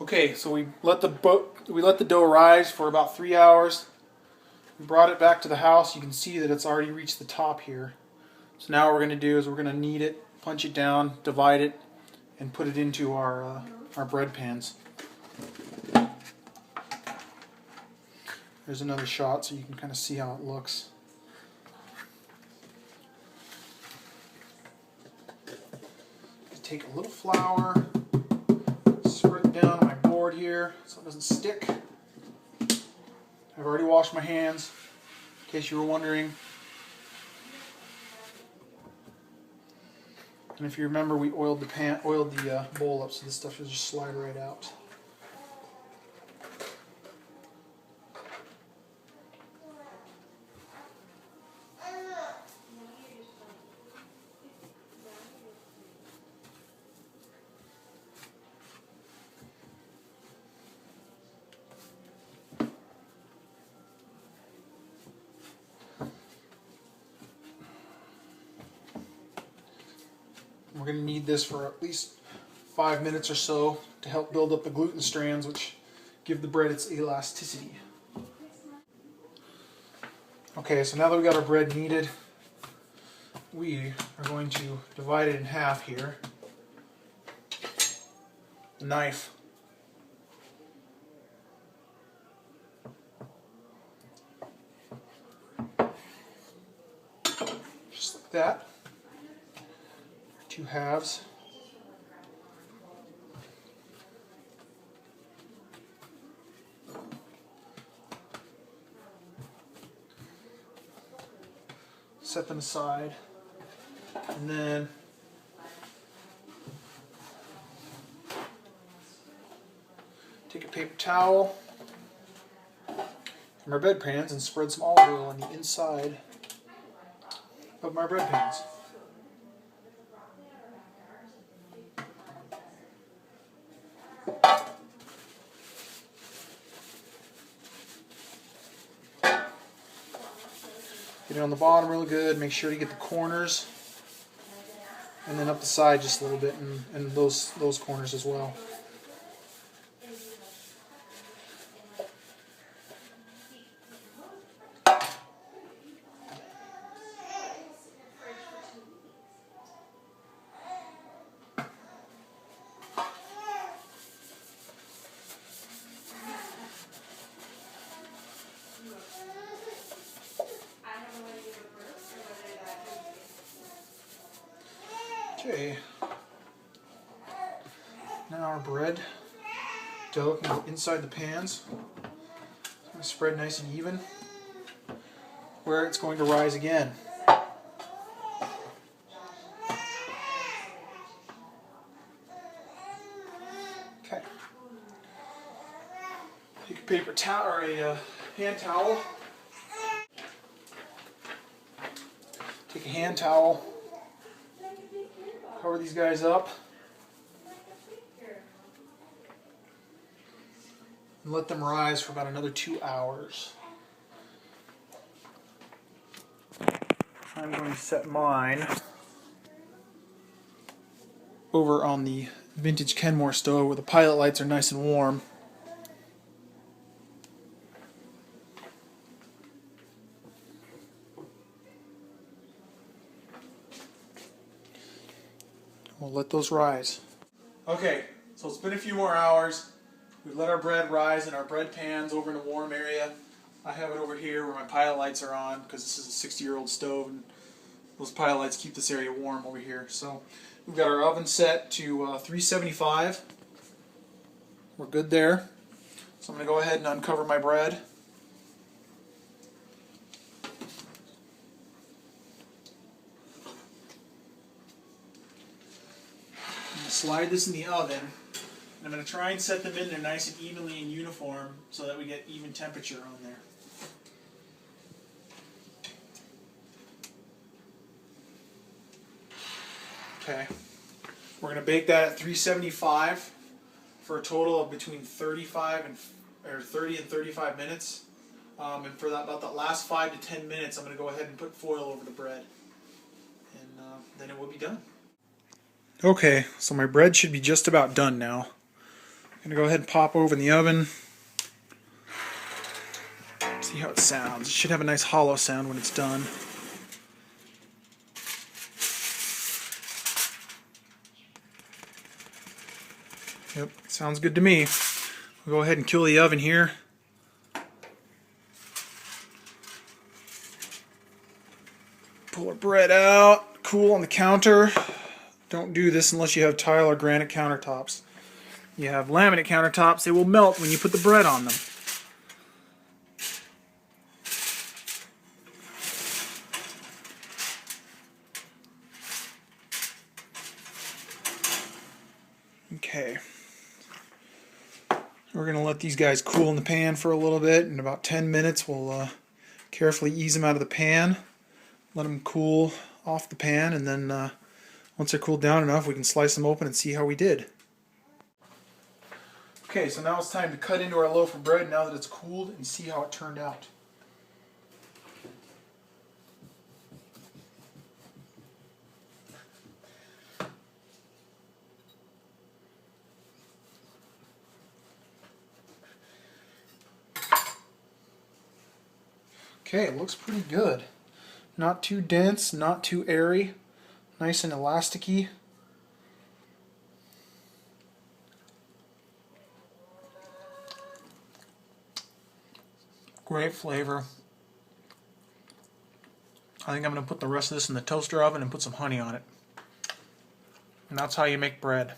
Okay, so we let the dough rise for about 3 hours. We brought it back to the house. You can see that it's already reached the top here. So now what we're going to do is we're going to knead it, punch it down, divide it, and put it into our bread pans. There's another shot so you can kind of see how it looks. Take a little flour, spread it down on my board here so it doesn't stick. I've already washed my hands, in case you were wondering. And if you remember, we oiled the bowl up so this stuff will just slide right out. We're going to need this for at least 5 minutes or so to help build up the gluten strands, which give the bread its elasticity. Okay, so now that we got our bread kneaded, we are going to divide it in half here. A knife. Just like that. 2 halves. Set them aside, and then take a paper towel from our bread pans and spread some olive oil on the inside of my bread pans. Get it on the bottom real good, make sure to get the corners, and then up the side just a little bit, and those corners as well. Okay, now our bread dough can go inside the pans. It's going to spread nice and even, where it's going to rise again. Okay, take a paper towel or a hand towel. Take a hand towel. Cover these guys up and let them rise for about another 2 hours. I'm going to set mine over on the vintage Kenmore stove where the pilot lights are nice and warm. We'll let those rise. Okay, so it's been a few more hours. We've let our bread rise in our bread pans over in a warm area. I have it over here where my pilot lights are on because this is a 60-year-old stove and those pilot lights keep this area warm over here. So we've got our oven set to 375. We're good there. So I'm going to go ahead and uncover my bread. Slide this in the oven, and I'm going to try and set them in there nice and evenly and uniform so that we get even temperature on there. Okay, we're going to bake that at 375 for a total of between 30 and 35 minutes. And for about the last 5 to 10 minutes, I'm going to go ahead and put foil over the bread, and then it will be done. Okay, so my bread should be just about done now. I'm going to go ahead and pop over in the oven. See how it sounds. It should have a nice hollow sound when it's done. Yep, sounds good to me. We'll go ahead and kill the oven here. Pull our bread out, cool on the counter. Don't do this unless you have tile or granite countertops. You have laminate countertops, they will melt when you put the bread on them. Okay. We're going to let these guys cool in the pan for a little bit. In about 10 minutes we'll carefully ease them out of the pan. Let them cool off the pan, and then once they're cooled down enough we can slice them open and see how we did. Okay, so now it's time to cut into our loaf of bread now that it's cooled and see how it turned out. Okay, it looks pretty good. Not too dense, not too airy, nice and elasticy. Great flavor. I think I'm going to put the rest of this in the toaster oven and put some honey on it. And that's how you make bread.